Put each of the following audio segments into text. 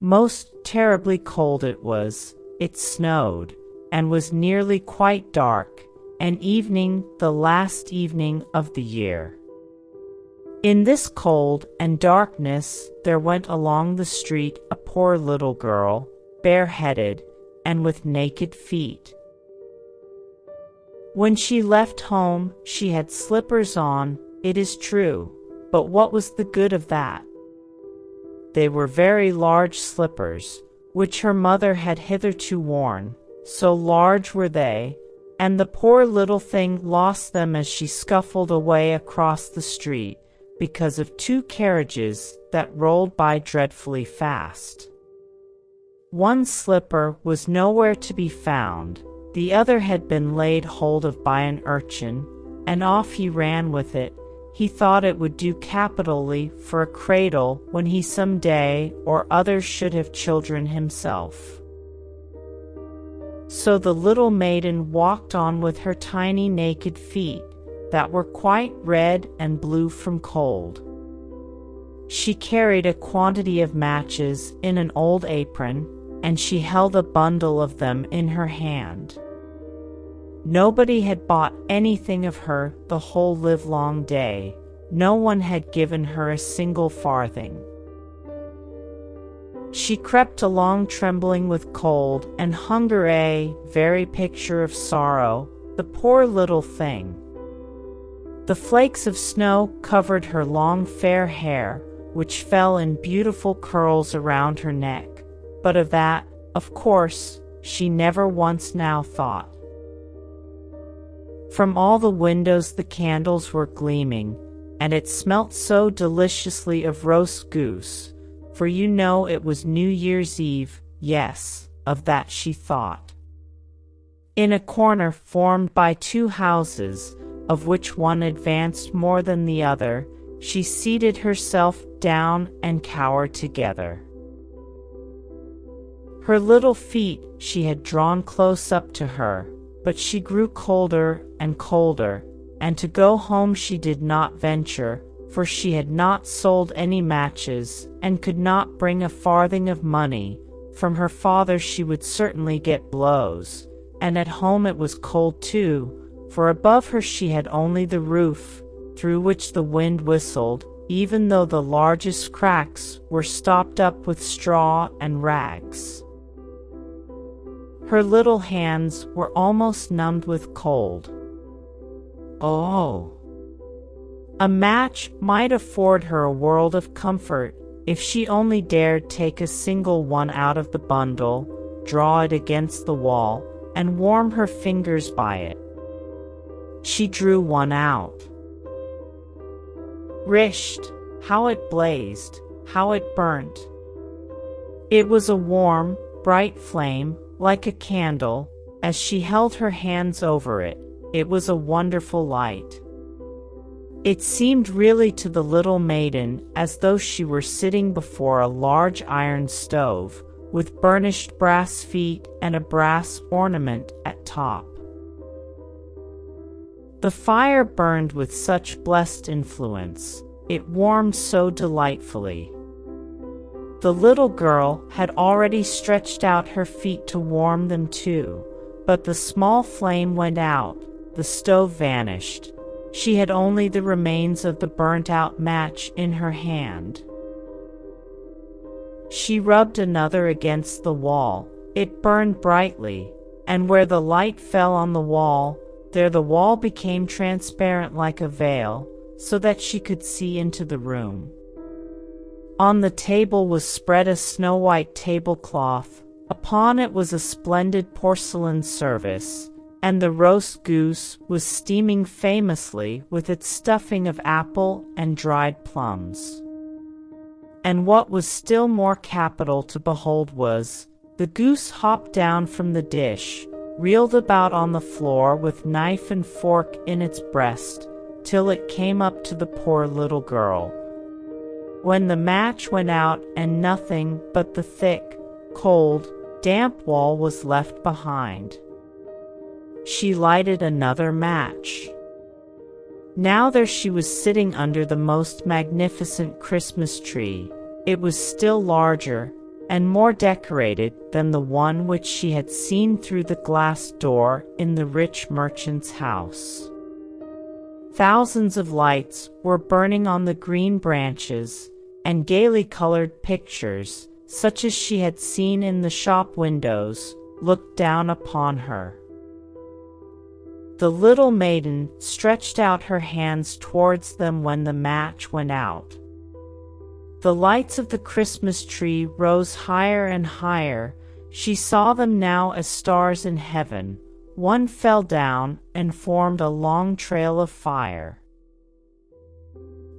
Most terribly cold it was. It snowed, and was nearly quite dark, and evening, the last evening of the year. In this cold and darkness there went along the street a poor little girl, bareheaded, and with naked feet. When she left home, she had slippers on, it is true, but what was the good of that? They were very large slippers, which her mother had hitherto worn, so large were they, and the poor little thing lost them as she scuffled away across the street, because of two carriages that rolled by dreadfully fast. One slipper was nowhere to be found, the other had been laid hold of by an urchin, and off he ran with it. He thought it would do capitally for a cradle when he some day or other should have children himself. So the little maiden walked on with her tiny naked feet, that were quite red and blue from cold. She carried a quantity of matches in an old apron, and she held a bundle of them in her hand. Nobody had bought anything of her the whole livelong day. No one had given her a single farthing. She crept along trembling with cold and hunger, a very picture of sorrow, the poor little thing. The flakes of snow covered her long fair hair, which fell in beautiful curls around her neck, but of that, of course, she never once now thought. From all the windows the candles were gleaming, and it smelt so deliciously of roast goose, for you know it was New Year's Eve. Yes, of that she thought. In a corner formed by two houses, of which one advanced more than the other, she seated herself down and cowered together. Her little feet she had drawn close up to her, but she grew colder and colder, and to go home she did not venture, for she had not sold any matches, and could not bring a farthing of money. From her father she would certainly get blows, and at home it was cold too, for above her she had only the roof, through which the wind whistled, even though the largest cracks were stopped up with straw and rags. Her little hands were almost numbed with cold. Oh! A match might afford her a world of comfort, if she only dared take a single one out of the bundle, draw it against the wall, and warm her fingers by it. She drew one out. Risht! How it blazed, how it burnt! It was a warm, bright flame, like a candle, as she held her hands over it. It was a wonderful light. It seemed really to the little maiden as though she were sitting before a large iron stove, with burnished brass feet and a brass ornament at top. The fire burned with such blessed influence, it warmed so delightfully. The little girl had already stretched out her feet to warm them too, but the small flame went out, the stove vanished. She had only the remains of the burnt-out match in her hand. She rubbed another against the wall. It burned brightly, and where the light fell on the wall, there the wall became transparent like a veil, so that she could see into the room. On the table was spread a snow-white tablecloth. Upon it was a splendid porcelain service, and the roast goose was steaming famously with its stuffing of apple and dried plums. And what was still more capital to behold was, the goose hopped down from the dish, reeled about on the floor with knife and fork in its breast, till it came up to the poor little girl. When the match went out and nothing but the thick, cold, damp wall was left behind, she lighted another match. Now there she was sitting under the most magnificent Christmas tree. It was still larger, and more decorated than the one which she had seen through the glass door in the rich merchant's house. Thousands of lights were burning on the green branches, and gaily colored pictures, such as she had seen in the shop windows, looked down upon her. The little maiden stretched out her hands towards them when the match went out. The lights of the Christmas tree rose higher and higher. She saw them now as stars in heaven. One fell down and formed a long trail of fire.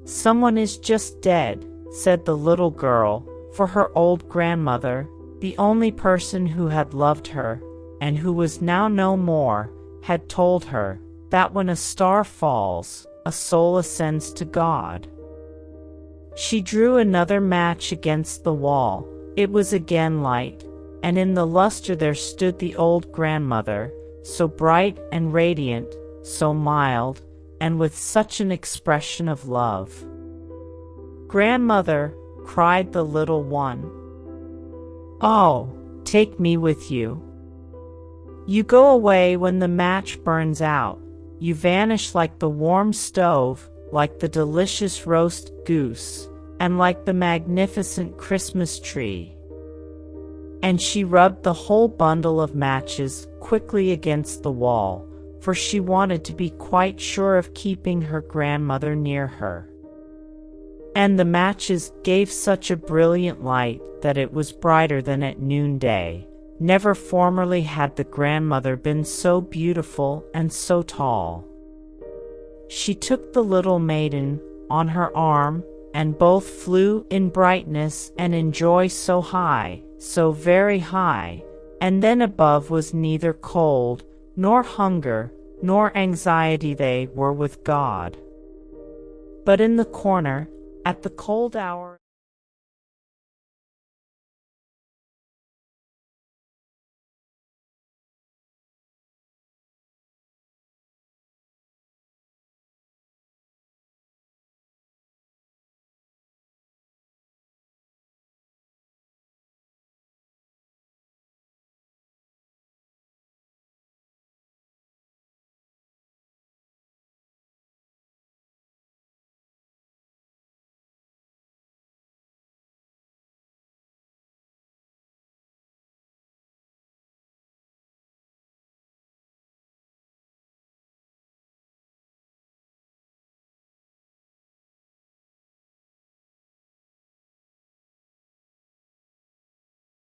"Someone is just dead," said the little girl, for her old grandmother, the only person who had loved her, and who was now no more, had told her that when a star falls, a soul ascends to God. She drew another match against the wall. It was again light, and in the luster there stood the old grandmother, so bright and radiant, so mild, and with such an expression of love. "Grandmother," cried the little one, "oh, take me with you. You go away when the match burns out. You vanish like the warm stove, like the delicious roast goose, and like the magnificent Christmas tree." And she rubbed the whole bundle of matches quickly against the wall, for she wanted to be quite sure of keeping her grandmother near her. And the matches gave such a brilliant light that it was brighter than at noonday. Never formerly had the grandmother been so beautiful and so tall. She took the little maiden on her arm, and both flew in brightness and in joy so high, so very high, and then above was neither cold, nor hunger, nor anxiety. They were with God. But in the corner, at the cold hour,